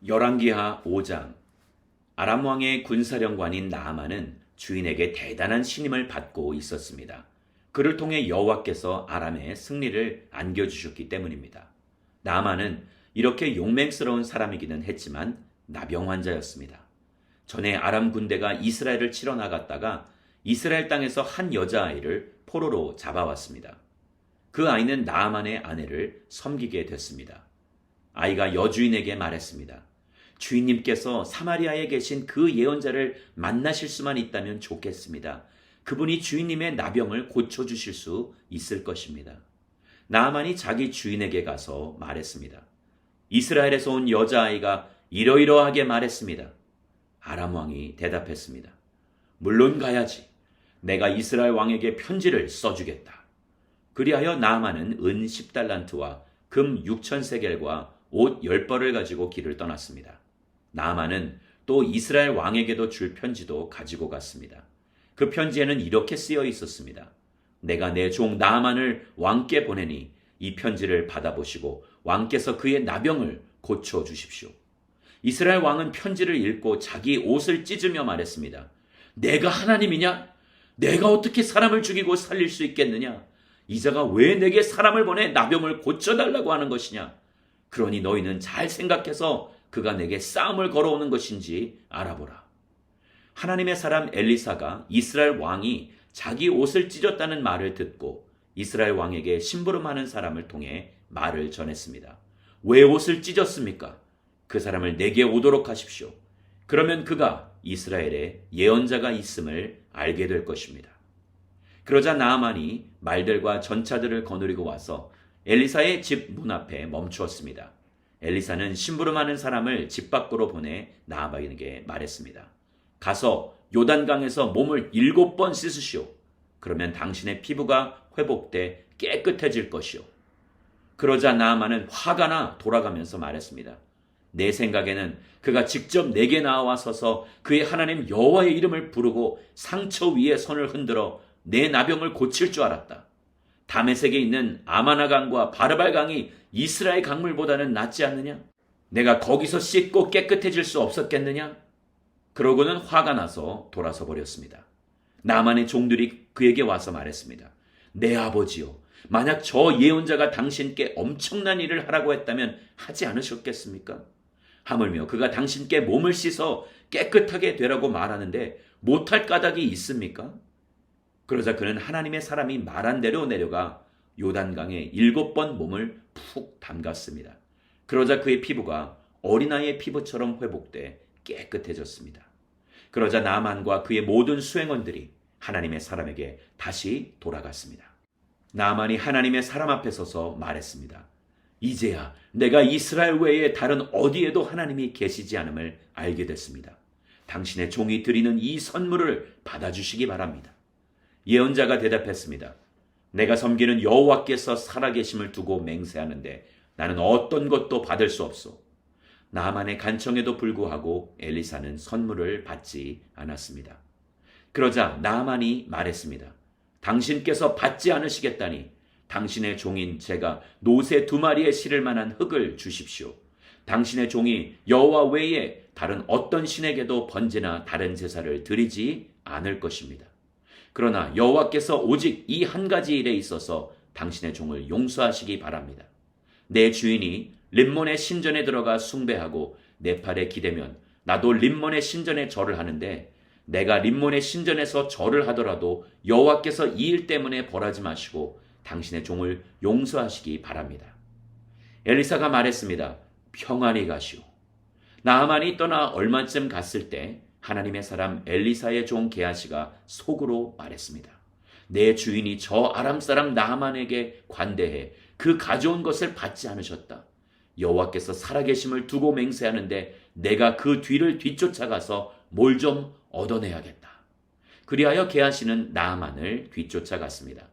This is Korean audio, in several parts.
열왕기하 5장. 아람 왕의 군사령관인 나아만은 주인에게 대단한 신임을 받고 있었습니다. 그를 통해 여호와께서 아람에 승리를 안겨주셨기 때문입니다. 나아만은 이렇게 용맹스러운 사람이기는 했지만 나병 환자였습니다. 전에 아람 군대가 이스라엘을 치러 나갔다가 이스라엘 땅에서 한 여자아이를 포로로 잡아왔습니다. 그 아이는 나아만의 아내를 섬기게 됐습니다. 아이가 여주인에게 말했습니다. 주인님께서 사마리아에 계신 그 예언자를 만나실 수만 있다면 좋겠습니다. 그분이 주인님의 나병을 고쳐주실 수 있을 것입니다. 나아만이 자기 주인에게 가서 말했습니다. 이스라엘에서 온 여자아이가 이러이러하게 말했습니다. 아람 왕이 대답했습니다. 물론 가야지. 내가 이스라엘 왕에게 편지를 써주겠다. 그리하여 나아만은 은 10달란트와 금 6,000세겔과 옷 10벌을 가지고 길을 떠났습니다. 나아만은 또 이스라엘 왕에게도 줄 편지도 가지고 갔습니다. 그 편지에는 이렇게 쓰여 있었습니다. 내가 내 종 나아만을 왕께 보내니 이 편지를 받아보시고 왕께서 그의 나병을 고쳐주십시오. 이스라엘 왕은 편지를 읽고 자기 옷을 찢으며 말했습니다. 내가 하나님이냐? 내가 어떻게 사람을 죽이고 살릴 수 있겠느냐? 이자가 왜 내게 사람을 보내 나병을 고쳐달라고 하는 것이냐? 그러니 너희는 잘 생각해서 그가 내게 싸움을 걸어오는 것인지 알아보라. 하나님의 사람 엘리사가 이스라엘 왕이 자기 옷을 찢었다는 말을 듣고 이스라엘 왕에게 심부름하는 사람을 통해 말을 전했습니다. 왜 옷을 찢었습니까? 그 사람을 내게 오도록 하십시오. 그러면 그가 이스라엘에 예언자가 있음을 알게 될 것입니다. 그러자 나아만이 말들과 전차들을 거느리고 와서 엘리사의 집 문 앞에 멈추었습니다. 엘리사는 심부름하는 사람을 집 밖으로 보내 나아만에게 말했습니다. 가서 요단강에서 몸을 7번 씻으시오. 그러면 당신의 피부가 회복돼 깨끗해질 것이오. 그러자 나아만은 화가 나 돌아가면서 말했습니다. 내 생각에는 그가 직접 내게 나와 서서 그의 하나님 여호와의 이름을 부르고 상처 위에 손을 흔들어 내 나병을 고칠 줄 알았다. 다메섹에 있는 아마나강과 바르발강이 이스라엘 강물보다는 낫지 않느냐? 내가 거기서 씻고 깨끗해질 수 없었겠느냐? 그러고는 화가 나서 돌아서 버렸습니다. 나만의 종들이 그에게 와서 말했습니다. 내 아버지요, 만약 저 예언자가 당신께 엄청난 일을 하라고 했다면 하지 않으셨겠습니까? 하물며 그가 당신께 몸을 씻어 깨끗하게 되라고 말하는데 못할 까닭이 있습니까? 그러자 그는 하나님의 사람이 말한 대로 내려가 요단강에 7번 몸을 푹 담갔습니다. 그러자 그의 피부가 어린아이의 피부처럼 회복돼 깨끗해졌습니다. 그러자 나아만과 그의 모든 수행원들이 하나님의 사람에게 다시 돌아갔습니다. 나아만이 하나님의 사람 앞에 서서 말했습니다. 이제야 내가 이스라엘 외에 다른 어디에도 하나님이 계시지 않음을 알게 됐습니다. 당신의 종이 드리는 이 선물을 받아주시기 바랍니다. 예언자가 대답했습니다. 내가 섬기는 여호와께서 살아계심을 두고 맹세하는데 나는 어떤 것도 받을 수 없소. 나아만의 간청에도 불구하고 엘리사는 선물을 받지 않았습니다. 그러자 나아만이 말했습니다. 당신께서 받지 않으시겠다니 당신의 종인 제가 노새 2마리에 실을 만한 흙을 주십시오. 당신의 종이 여호와 외에 다른 어떤 신에게도 번제나 다른 제사를 드리지 않을 것입니다. 그러나 여호와께서 오직 이 한 가지 일에 있어서 당신의 종을 용서하시기 바랍니다. 내 주인이 림몬의 신전에 들어가 숭배하고 내 팔에 기대면 나도 림몬의 신전에 절을 하는데 내가 림몬의 신전에서 절을 하더라도 여호와께서 이 일 때문에 벌하지 마시고 당신의 종을 용서하시기 바랍니다. 엘리사가 말했습니다. 평안히 가시오. 나아만이 떠나 얼마쯤 갔을 때 하나님의 사람 엘리사의 종 게하시가 속으로 말했습니다. 내 주인이 저 아람 사람 나아만에게 관대해 그 가져온 것을 받지 않으셨다. 여호와께서 살아계심을 두고 맹세하는데 내가 그 뒤를 뒤쫓아가서 뭘 좀 얻어내야겠다. 그리하여 게하시는 나아만을 뒤쫓아갔습니다.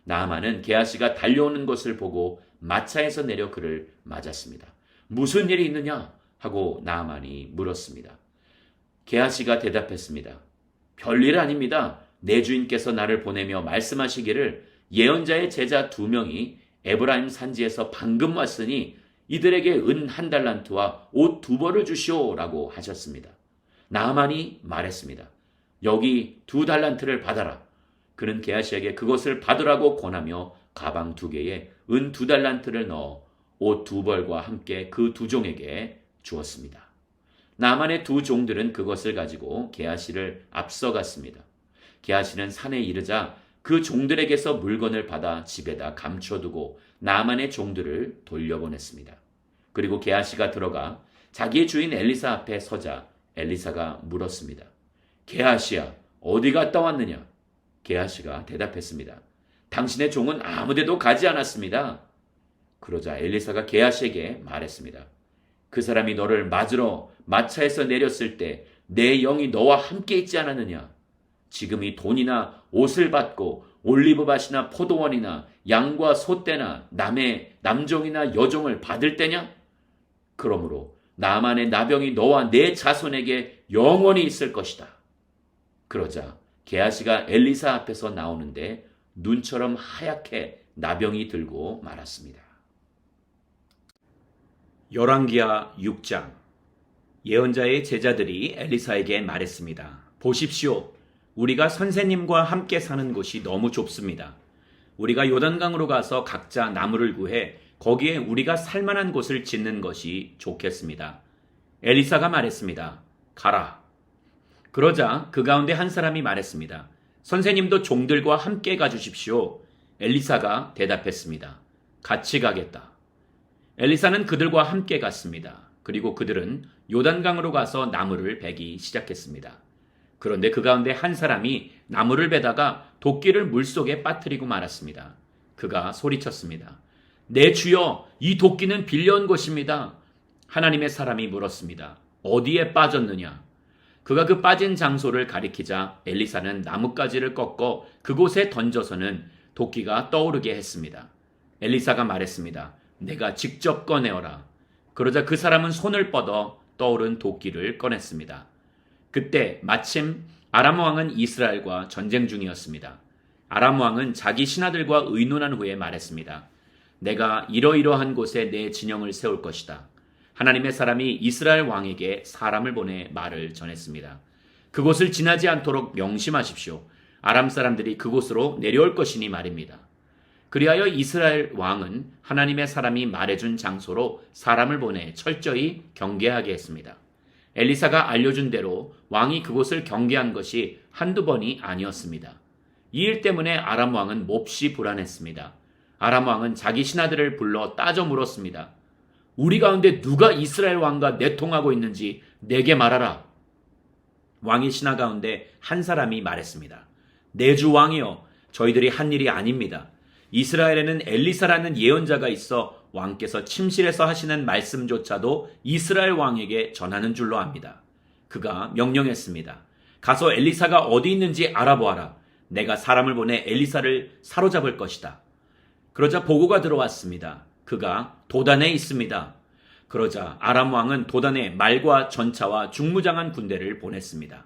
나아만은 게하시가 달려오는 것을 보고 마차에서 내려 그를 맞았습니다. 무슨 일이 있느냐? 하고 나아만이 물었습니다. 게하시가 대답했습니다. 별일 아닙니다. 내 주인께서 나를 보내며 말씀하시기를 예언자의 제자 2명이 에브라임 산지에서 방금 왔으니 이들에게 은 1달란트와 옷 2벌을 주시오라고 하셨습니다. 나아만이 말했습니다. 여기 2달란트를 받아라. 그는 게하시에게 그것을 받으라고 권하며 가방 2개에 은 2달란트를 넣어 옷 2벌과 함께 그 2종에게 주었습니다. 나만의 2 종들은 그것을 가지고 게하시를 앞서갔습니다. 게하시는 산에 이르자 그 종들에게서 물건을 받아 집에다 감춰두고 나만의 종들을 돌려보냈습니다. 그리고 게하시가 들어가 자기의 주인 엘리사 앞에 서자 엘리사가 물었습니다. 게하시야, 어디 갔다 왔느냐? 게하시가 대답했습니다. 당신의 종은 아무데도 가지 않았습니다. 그러자 엘리사가 게하시에게 말했습니다. 그 사람이 너를 맞으러 마차에서 내렸을 때 내 영이 너와 함께 있지 않았느냐? 지금이 돈이나 옷을 받고 올리브밭이나 포도원이나 양과 소떼나 남의 남종이나 여종을 받을 때냐? 그러므로 나만의 나병이 너와 내 자손에게 영원히 있을 것이다. 그러자 게하시가 엘리사 앞에서 나오는데 눈처럼 하얗게 나병이 들고 말았습니다. 열왕기하 6장. 예언자의 제자들이 엘리사에게 말했습니다. 보십시오. 우리가 선생님과 함께 사는 곳이 너무 좁습니다. 우리가 요단강으로 가서 각자 나무를 구해 거기에 우리가 살만한 곳을 짓는 것이 좋겠습니다. 엘리사가 말했습니다. 가라. 그러자 그 가운데 한 사람이 말했습니다. 선생님도 종들과 함께 가주십시오. 엘리사가 대답했습니다. 같이 가겠다. 엘리사는 그들과 함께 갔습니다. 그리고 그들은 요단강으로 가서 나무를 베기 시작했습니다. 그런데 그 가운데 한 사람이 나무를 베다가 도끼를 물속에 빠뜨리고 말았습니다. 그가 소리쳤습니다. 내 주여, 이 도끼는 빌려온 것입니다. 하나님의 사람이 물었습니다. 어디에 빠졌느냐? 그가 그 빠진 장소를 가리키자 엘리사는 나뭇가지를 꺾어 그곳에 던져서는 도끼가 떠오르게 했습니다. 엘리사가 말했습니다. 내가 직접 꺼내어라. 그러자 그 사람은 손을 뻗어 떠오른 도끼를 꺼냈습니다. 그때 마침 아람 왕은 이스라엘과 전쟁 중이었습니다. 아람 왕은 자기 신하들과 의논한 후에 말했습니다. 내가 이러이러한 곳에 내 진영을 세울 것이다. 하나님의 사람이 이스라엘 왕에게 사람을 보내 말을 전했습니다. 그곳을 지나지 않도록 명심하십시오. 아람 사람들이 그곳으로 내려올 것이니 말입니다. 그리하여 이스라엘 왕은 하나님의 사람이 말해준 장소로 사람을 보내 철저히 경계하게 했습니다. 엘리사가 알려준 대로 왕이 그곳을 경계한 것이 한두 번이 아니었습니다. 이 일 때문에 아람 왕은 몹시 불안했습니다. 아람 왕은 자기 신하들을 불러 따져 물었습니다. 우리 가운데 누가 이스라엘 왕과 내통하고 있는지 내게 말하라. 왕의 신하 가운데 한 사람이 말했습니다. 내 주 왕이여, 저희들이 한 일이 아닙니다. 이스라엘에는 엘리사라는 예언자가 있어 왕께서 침실에서 하시는 말씀조차도 이스라엘 왕에게 전하는 줄로 압니다. 그가 명령했습니다. 가서 엘리사가 어디 있는지 알아보아라. 내가 사람을 보내 엘리사를 사로잡을 것이다. 그러자 보고가 들어왔습니다. 그가 도단에 있습니다. 그러자 아람 왕은 도단에 말과 전차와 중무장한 군대를 보냈습니다.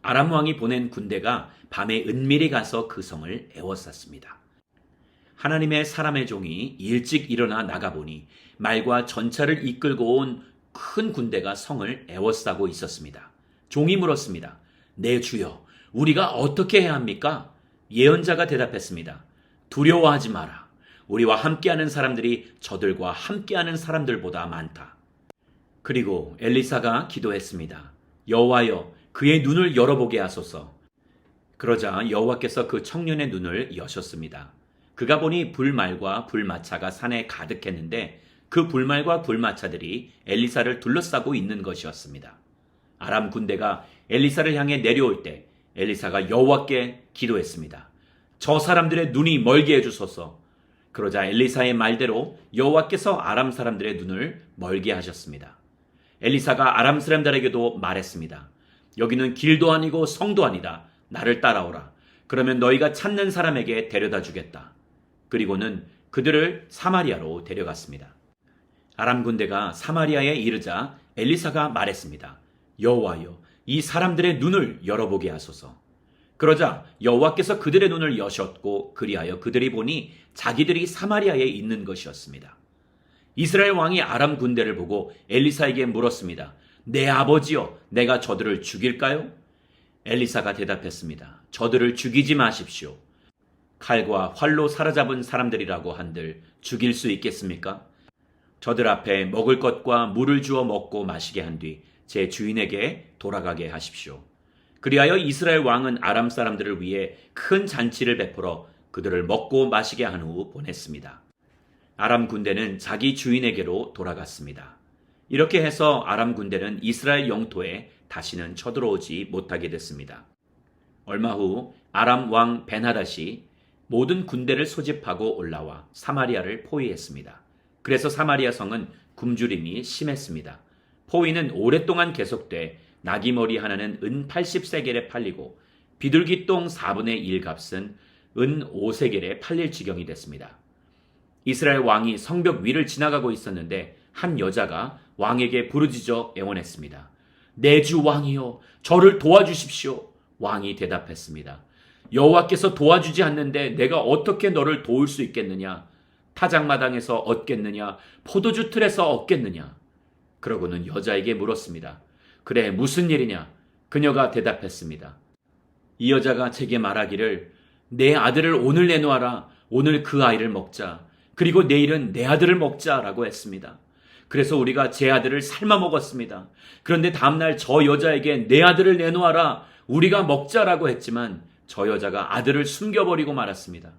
아람 왕이 보낸 군대가 밤에 은밀히 가서 그 성을 에워쌌습니다. 하나님의 사람의 종이 일찍 일어나 나가보니 말과 전차를 이끌고 온 큰 군대가 성을 에워싸고 있었습니다. 종이 물었습니다. 내 주여, 우리가 어떻게 해야 합니까? 예언자가 대답했습니다. 두려워하지 마라. 우리와 함께하는 사람들이 저들과 함께하는 사람들보다 많다. 그리고 엘리사가 기도했습니다. 여호와여, 그의 눈을 열어보게 하소서. 그러자 여호와께서 그 청년의 눈을 여셨습니다. 그가 보니 불말과 불마차가 산에 가득했는데 그 불말과 불마차들이 엘리사를 둘러싸고 있는 것이었습니다. 아람 군대가 엘리사를 향해 내려올 때 엘리사가 여호와께 기도했습니다. 저 사람들의 눈이 멀게 해주소서. 그러자 엘리사의 말대로 여호와께서 아람 사람들의 눈을 멀게 하셨습니다. 엘리사가 아람 사람들에게도 말했습니다. 여기는 길도 아니고 성도 아니다. 나를 따라오라. 그러면 너희가 찾는 사람에게 데려다 주겠다. 그리고는 그들을 사마리아로 데려갔습니다. 아람 군대가 사마리아에 이르자 엘리사가 말했습니다. 여호와여, 이 사람들의 눈을 열어보게 하소서. 그러자 여호와께서 그들의 눈을 여셨고 그리하여 그들이 보니 자기들이 사마리아에 있는 것이었습니다. 이스라엘 왕이 아람 군대를 보고 엘리사에게 물었습니다. 내 아버지여, 내가 저들을 죽일까요? 엘리사가 대답했습니다. 저들을 죽이지 마십시오. 칼과 활로 사로잡은 사람들이라고 한들 죽일 수 있겠습니까? 저들 앞에 먹을 것과 물을 주어 먹고 마시게 한 뒤 제 주인에게 돌아가게 하십시오. 그리하여 이스라엘 왕은 아람 사람들을 위해 큰 잔치를 베풀어 그들을 먹고 마시게 한 후 보냈습니다. 아람 군대는 자기 주인에게로 돌아갔습니다. 이렇게 해서 아람 군대는 이스라엘 영토에 다시는 쳐들어오지 못하게 됐습니다. 얼마 후 아람 왕 벤하닷이 모든 군대를 소집하고 올라와 사마리아를 포위했습니다. 그래서 사마리아 성은 굶주림이 심했습니다. 포위는 오랫동안 계속돼 나귀머리 하나는 은 80세겔에 팔리고 비둘기똥 4분의 1 값은 은 5세겔에 팔릴 지경이 됐습니다. 이스라엘 왕이 성벽 위를 지나가고 있었는데 한 여자가 왕에게 부르짖어 애원했습니다. 내 주 왕이여, 저를 도와주십시오. 왕이 대답했습니다. 여호와께서 도와주지 않는데 내가 어떻게 너를 도울 수 있겠느냐? 타작마당에서 얻겠느냐? 포도주 틀에서 얻겠느냐? 그러고는 여자에게 물었습니다. 그래, 무슨 일이냐? 그녀가 대답했습니다. 이 여자가 제게 말하기를 내 아들을 오늘 내놓아라. 오늘 그 아이를 먹자. 그리고 내일은 내 아들을 먹자라고 했습니다. 그래서 우리가 제 아들을 삶아 먹었습니다. 그런데 다음날 저 여자에게 내 아들을 내놓아라. 우리가 먹자라고 했지만 저 여자가 아들을 숨겨버리고 말았습니다.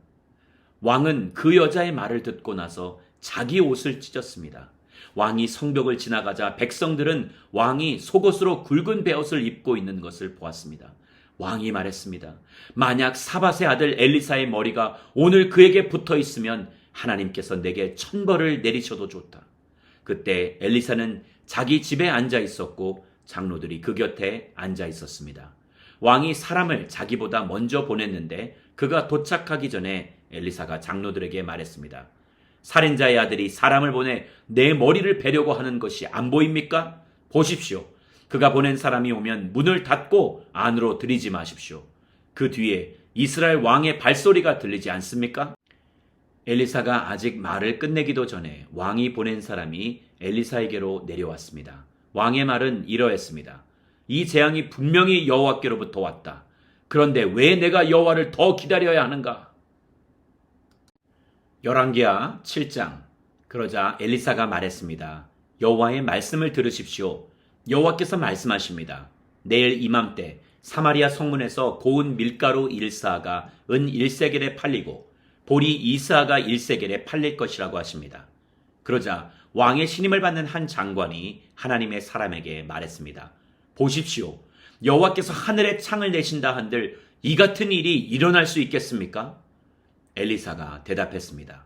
왕은 그 여자의 말을 듣고 나서 자기 옷을 찢었습니다. 왕이 성벽을 지나가자 백성들은 왕이 속옷으로 굵은 베옷을 입고 있는 것을 보았습니다. 왕이 말했습니다. 만약 사밧의 아들 엘리사의 머리가 오늘 그에게 붙어 있으면 하나님께서 내게 천벌을 내리셔도 좋다. 그때 엘리사는 자기 집에 앉아 있었고 장로들이 그 곁에 앉아 있었습니다. 왕이 사람을 자기보다 먼저 보냈는데 그가 도착하기 전에 엘리사가 장로들에게 말했습니다. 살인자의 아들이 사람을 보내 내 머리를 베려고 하는 것이 안 보입니까? 보십시오. 그가 보낸 사람이 오면 문을 닫고 안으로 들이지 마십시오. 그 뒤에 이스라엘 왕의 발소리가 들리지 않습니까? 엘리사가 아직 말을 끝내기도 전에 왕이 보낸 사람이 엘리사에게로 내려왔습니다. 왕의 말은 이러했습니다. 이 재앙이 분명히 여호와께로부터 왔다. 그런데 왜 내가 여호와를 더 기다려야 하는가? 열왕기하 7장. 그러자 엘리사가 말했습니다. 여호와의 말씀을 들으십시오. 여호와께서 말씀하십니다. 내일 이맘때 사마리아 성문에서 고운 밀가루 1사가 은 1세겔에 팔리고 보리 2사가 1세겔에 팔릴 것이라고 하십니다. 그러자 왕의 신임을 받는 한 장관이 하나님의 사람에게 말했습니다. 보십시오. 여호와께서 하늘에 창을 내신다 한들 이 같은 일이 일어날 수 있겠습니까? 엘리사가 대답했습니다.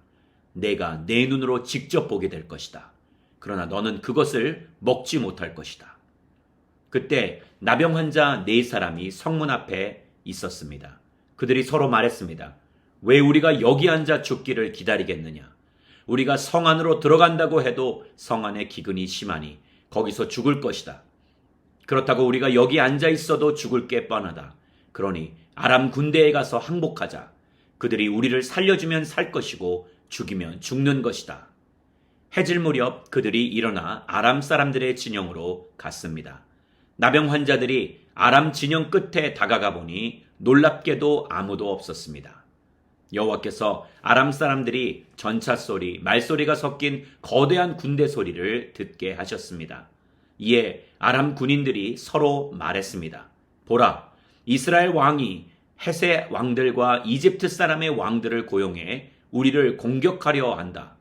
내가 내 눈으로 직접 보게 될 것이다. 그러나 너는 그것을 먹지 못할 것이다. 그때 나병 환자 4사람이 성문 앞에 있었습니다. 그들이 서로 말했습니다. 왜 우리가 여기 앉아 죽기를 기다리겠느냐? 우리가 성 안으로 들어간다고 해도 성 안에 기근이 심하니 거기서 죽을 것이다. 그렇다고 우리가 여기 앉아 있어도 죽을 게 뻔하다. 그러니 아람 군대에 가서 항복하자. 그들이 우리를 살려주면 살 것이고 죽이면 죽는 것이다. 해질 무렵 그들이 일어나 아람 사람들의 진영으로 갔습니다. 나병 환자들이 아람 진영 끝에 다가가 보니 놀랍게도 아무도 없었습니다. 여호와께서 아람 사람들이 전차 소리, 말소리가 섞인 거대한 군대 소리를 듣게 하셨습니다. 이에 아람 군인들이 서로 말했습니다. 보라, 이스라엘 왕이 헷의 왕들과 이집트 사람의 왕들을 고용해 우리를 공격하려 한다.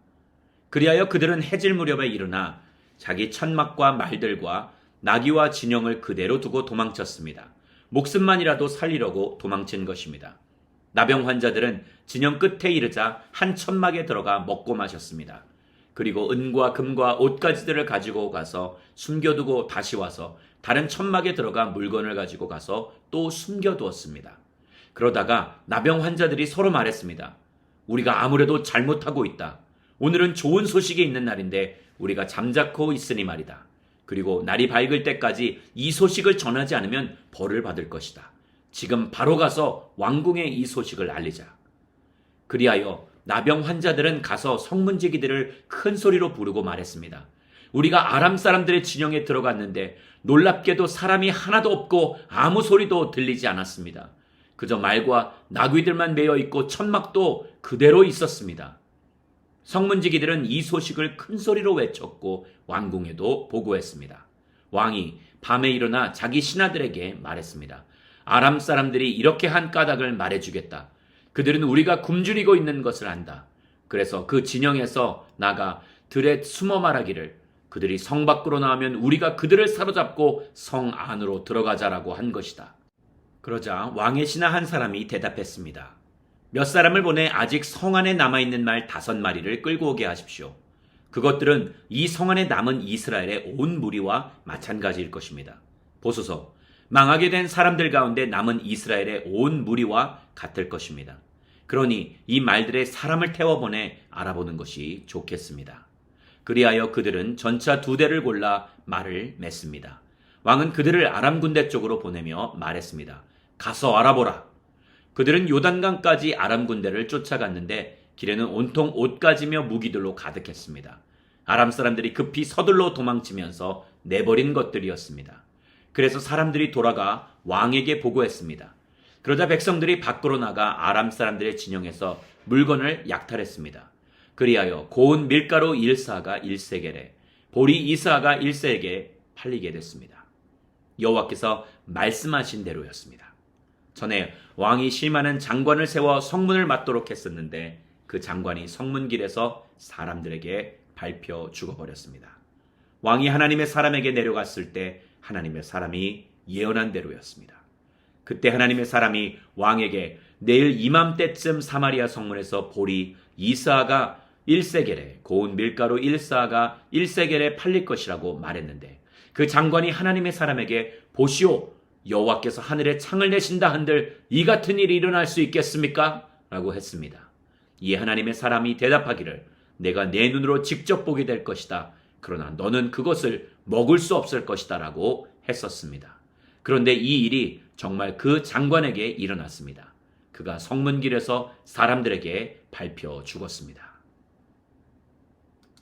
그리하여 그들은 해질 무렵에 일어나 자기 천막과 말들과 나귀와 진영을 그대로 두고 도망쳤습니다. 목숨만이라도 살리려고 도망친 것입니다. 나병 환자들은 진영 끝에 이르자 한 천막에 들어가 먹고 마셨습니다. 그리고 은과 금과 옷가지들을 가지고 가서 숨겨두고 다시 와서 다른 천막에 들어가 물건을 가지고 가서 또 숨겨두었습니다. 그러다가 나병 환자들이 서로 말했습니다. 우리가 아무래도 잘못하고 있다. 오늘은 좋은 소식이 있는 날인데 우리가 잠자코 있으니 말이다. 그리고 날이 밝을 때까지 이 소식을 전하지 않으면 벌을 받을 것이다. 지금 바로 가서 왕궁에 이 소식을 알리자. 그리하여 나병 환자들은 가서 성문지기들을 큰 소리로 부르고 말했습니다. 우리가 아람 사람들의 진영에 들어갔는데 놀랍게도 사람이 하나도 없고 아무 소리도 들리지 않았습니다. 그저 말과 나귀들만 매여 있고 천막도 그대로 있었습니다. 성문지기들은 이 소식을 큰 소리로 외쳤고 왕궁에도 보고했습니다. 왕이 밤에 일어나 자기 신하들에게 말했습니다. 아람 사람들이 이렇게 한 까닭을 말해주겠다. 그들은 우리가 굶주리고 있는 것을 안다. 그래서 그 진영에서 나가 들에 숨어 말하기를 그들이 성 밖으로 나오면 우리가 그들을 사로잡고 성 안으로 들어가자라고 한 것이다. 그러자 왕의 신하 한 사람이 대답했습니다. 몇 사람을 보내 아직 성 안에 남아있는 말 5마리를 끌고 오게 하십시오. 그것들은 이 성 안에 남은 이스라엘의 온 무리와 마찬가지일 것입니다. 보소서, 망하게 된 사람들 가운데 남은 이스라엘의 온 무리와 같을 것입니다. 그러니 이 말들에 사람을 태워보내 알아보는 것이 좋겠습니다. 그리하여 그들은 전차 2대를 골라 말을 맺습니다. 왕은 그들을 아람 군대 쪽으로 보내며 말했습니다. 가서 알아보라. 그들은 요단강까지 아람 군대를 쫓아갔는데 길에는 온통 옷가지며 무기들로 가득했습니다. 아람 사람들이 급히 서둘러 도망치면서 내버린 것들이었습니다. 그래서 사람들이 돌아가 왕에게 보고했습니다. 그러자 백성들이 밖으로 나가 아람 사람들의 진영에서 물건을 약탈했습니다. 그리하여 고운 밀가루 1사가 1세겔에 보리 2사가 1세겔에 팔리게 됐습니다. 여호와께서 말씀하신 대로였습니다. 전에 왕이 심하는 장관을 세워 성문을 맡도록 했었는데 그 장관이 성문길에서 사람들에게 밟혀 죽어버렸습니다. 왕이 하나님의 사람에게 내려갔을 때 하나님의 사람이 예언한 대로였습니다. 그때 하나님의 사람이 왕에게 내일 이맘때쯤 사마리아 성문에서 보리 2사가 1세겔에 고운 밀가루 1사가 1세겔에 팔릴 것이라고 말했는데 그 장관이 하나님의 사람에게 보시오, 여호와께서 하늘에 창을 내신다 한들 이 같은 일이 일어날 수 있겠습니까? 라고 했습니다. 이에 하나님의 사람이 대답하기를 내가 내 눈으로 직접 보게 될 것이다. 그러나 너는 그것을 먹을 수 없을 것이다 라고 했었습니다. 그런데 이 일이 정말 그 장관에게 일어났습니다. 그가 성문길에서 사람들에게 밟혀 죽었습니다.